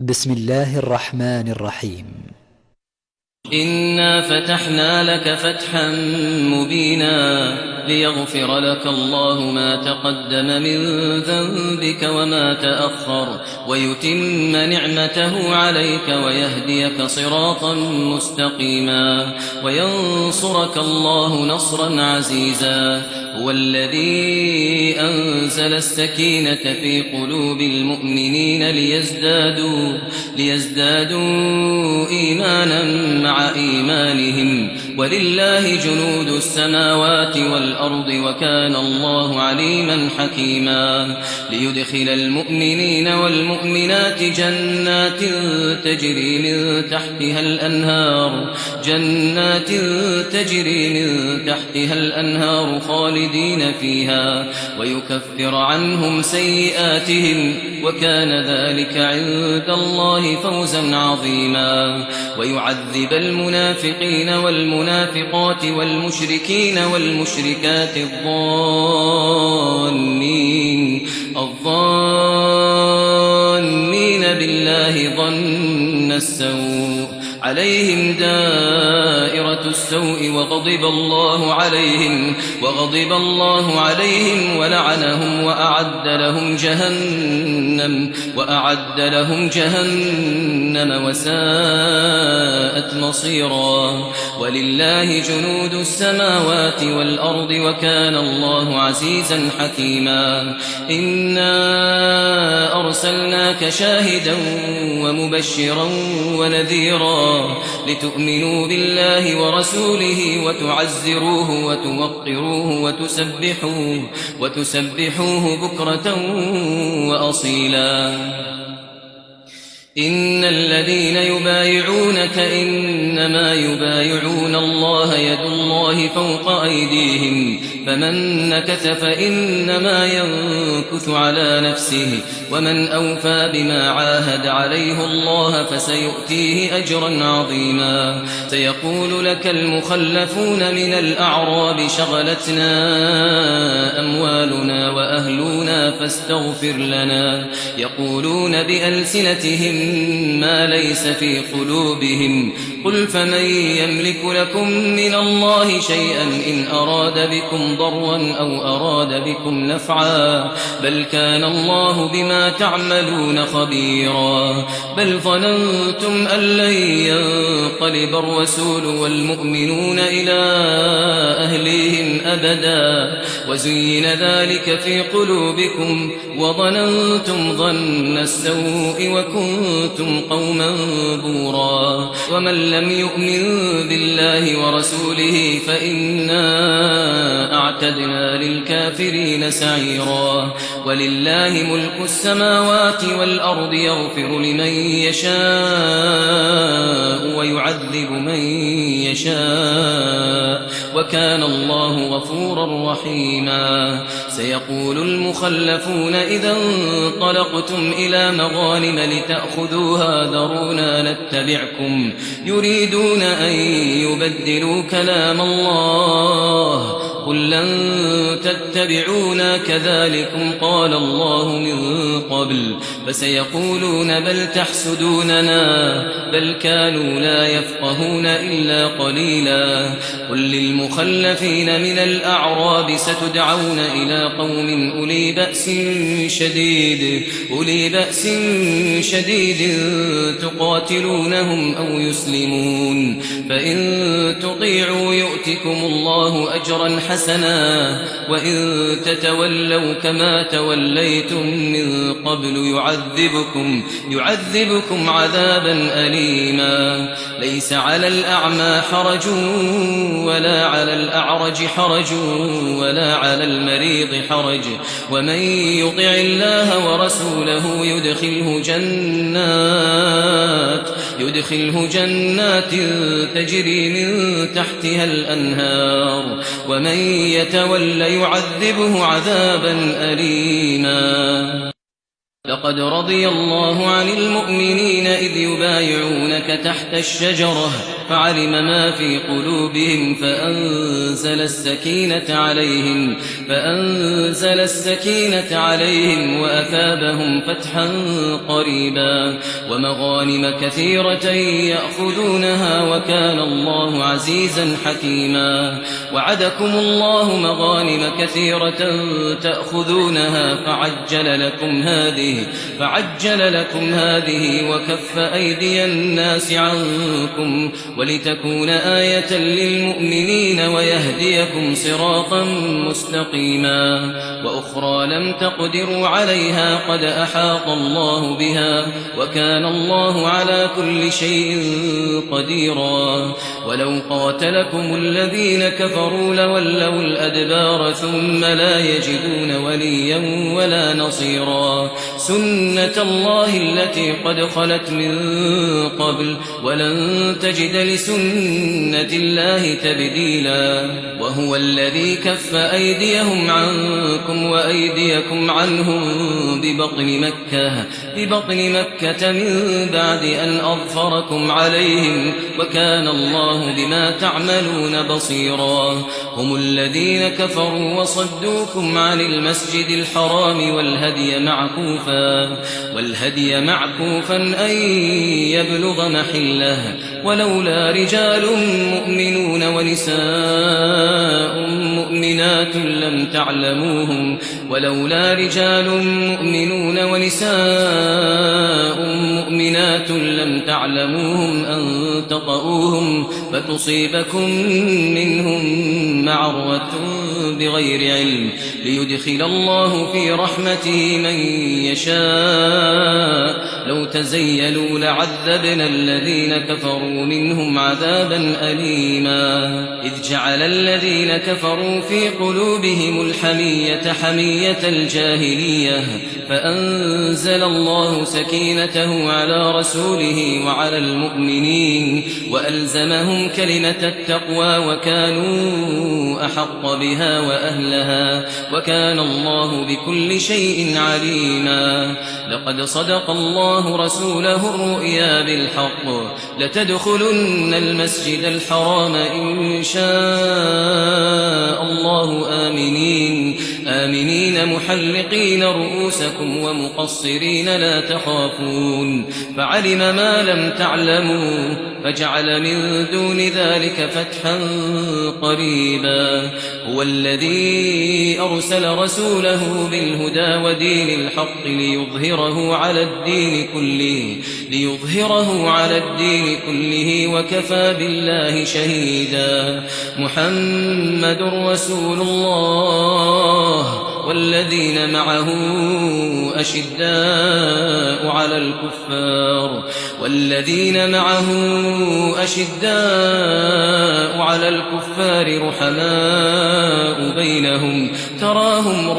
بسم الله الرحمن الرحيم. إنا فتحنا لك فتحا مبينا ليغفر لك الله ما تقدم من ذنبك وما تأخر ويتم نعمته عليك ويهديك صراطا مستقيما وينصرك الله نصرا عزيزا. هو الذي أنزل السكينة في قلوب المؤمنين ليزدادوا إيمانا مع إيمانهم ولله جنود السماوات والأرض وكان الله عليما حكيما. ليدخل المؤمنين والمؤمنات جنات تجري من تحتها الأنهار خالدين فيها ويكفر عنهم سيئاتهم وكان ذلك عند الله فوزا عظيما. ويعذب المنافقين والمنافقات والمشركين والمشركات الظانين بالله ظن السوء عليهم دائرة السوء وغضب الله عليهم ولعنهم وأعد لهم جهنم وساءت مصيرا. ولله جنود السماوات والأرض وكان الله عزيزا حكيما. إنا أرسلناك شاهدا ومبشرا ونذيرا لتؤمنوا بالله ورسوله وتعزروه وتوقروه وتسبحوه بكرة وأصيلا. إن الذين يبايعونك إنما يبايعون الله يد الله فوق أيديهم فمن نكث فإنما ينكث على نفسه ومن أوفى بما عاهد عليه الله فسيؤتيه أجرا عظيما. سيقول لك المخلفون من الأعراب شغلتنا أموالنا وأهلنا فاستغفر لنا يقولون بألسنتهم ما ليس في قلوبهم قل فمن يملك لكم من الله شيئا إن أراد بكم ضرا أو أراد بكم نفعا بل كان الله بما تعملون خبيرا. بل ظننتم أن لن ينقلب الرسول والمؤمنون إلى أهليهم أبدا وزين ذلك في قلوبكم وظننتم ظن السوء وكنتم قوما بورا. ومن لم يؤمن بالله ورسوله فإنا أعتدنا للكافرين سعيرا. ولله ملك السماوات والأرض يغفر لمن يشاء ويعذب من يشاء وكان الله غفورا رحيما. سيقول المخلفون إذا انطلقتم إلى مغانم لتأخذوها ذرونا نتبعكم يريدون أن يبدلوا كلام الله قل لن تتبعونا كذلكم قال الله من قبل فسيقولون بل تحسدوننا بل كانوا لا يفقهون إلا قليلا. قل للمخلفين من الأعراب ستدعون إلى قوم أولي بأس شديد تقاتلونهم أو يسلمون فإن تطيعوا يؤتكم الله أجرا حسنا وإن تتولوا كما توليتم من قبل يعذبكم عذابا أليما. ليس على الأعمى حرج ولا على الأعرج حرج ولا على المريض حرج ومن يطع الله ورسوله يدخله جنات تجري من تحتها الأنهار ومن يتول يعذبه عذابا أليما. لقد رضي الله عن المؤمنين إذ يبايعونك تحت الشجرة فعلم ما في قلوبهم فأنزل السكينة عليهم وأثابهم فتحا قريبا ومغانم كثيرة يأخذونها وكان الله عزيزا حكيما وعدكم الله مغانم كثيرة تأخذونها فعجل لكم هذه وكف أيدي الناس عنكم ولتكون آية للمؤمنين ويهديكم صراطا مستقيما وأخرى لم تقدروا عليها قد أحاط الله بها وكان الله على كل شيء قديرا ولو قاتلكم الذين كفروا لولوا الأدبار ثم لا يجدون وليا ولا نصيرا سنة الله التي قد خلت من قبل ولن تجد لسنة الله تبديلا وهو الذي كف أيديهم عنكم وأيديكم عنهم ببطن مكة من بعد أن أظفركم عليهم وكان الله بما تعملون بصيرا هم الذين كفروا وصدوكم عن المسجد الحرام والهدي معكوفا أن يبلغ محله ولولا رجال مؤمنون ونساء مؤمنات لم تعلموهم أن تطؤوهم فتصيبكم منهم معرة بغير علم ليدخل الله في رحمته من يشاء لو تزيلوا لعذبنا الذين كفروا منهم عذابا أليما إذ جعل الذين كفروا في قلوبهم الحمية حمية الجاهلية فأنزل الله سكينته على رسوله وعلى المؤمنين وألزمهم كلمة التقوى وكانوا أحق بها وأهلها وكان الله بكل شيء عليما لقد صدق الله رسوله الرؤيا بالحق لتدخلن المسجد الحرام إن شاء الله آمنين محلقين رؤوسكم ومقصرين لا تخافون فعلم ما لم تعلموا فجعل من دون ذلك فتحا قريبا هو الذي أرسل رسوله بالهدى ودين الحق ليظهره على الدين كله وكفى بالله شهيدا محمد رسول الله والذين معه أشداء على الكفار رحماء بينهم تراهم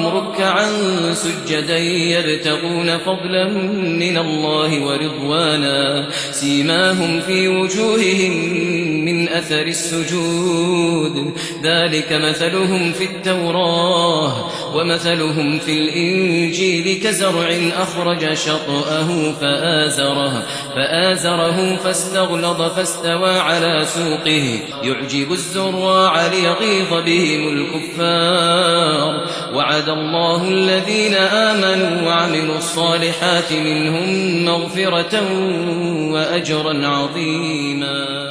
ركعا سجدا يبتغون فضلا من الله ورضوانا سيماهم في وجوههم من أثر السجود ذلك مثلهم في التوراة ومثلهم في الإنجيل كزرع أخرج شطأه فآزره فاستغلظ فاستوى على سوقه يعجب الزراع ليغيظ بهم الكفار وعد الله الذين آمنوا وعملوا الصالحات منهم مغفرة وأجرا عظيما